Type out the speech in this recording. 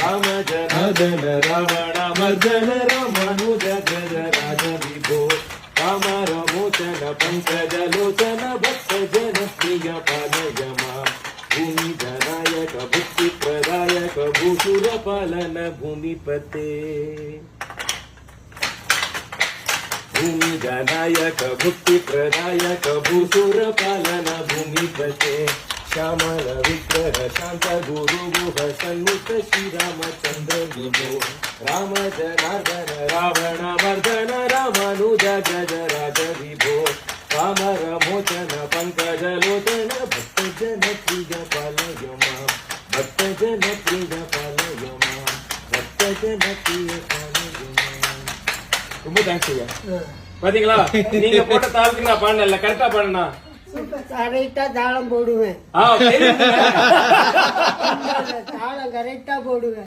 ராம ஜனார்தன ராவண மர்தன ராமானுஜ கஜ ராஜ விபோ ராம ரமோச்சன பங்கஜ லோச்சன பக்த ஜன பிரிய பாலய மாம் பூமி ஜனாயக புத்தி பிரதாயக பூசுர பாலன பூமிபதே भूमि जनायक भुक्ति प्रदायक भूसुर पालन भूमिपते श्यामल विग्रह शांत गुरु गुह सन्मुख श्री रामचंद्र विभो राम जनार्दन रावण मर्दन रामानुज गज राज विभो राम रमोचन पंकज लोचन भक्त जन प्रिय पालय मां भक्त जन प्रिय पालय मां भक्त जन प्रिय पालय मां ரொம்ப தேங்க்ஸ் ஐயா. பாத்தீங்களா நீங்க போட்ட தாளத்துக்கு நான் பாடல கரெக்டா பாடுனா கரெக்டா தாளம் போடுவேன் தாளம் கரெக்டா போடுவேன்.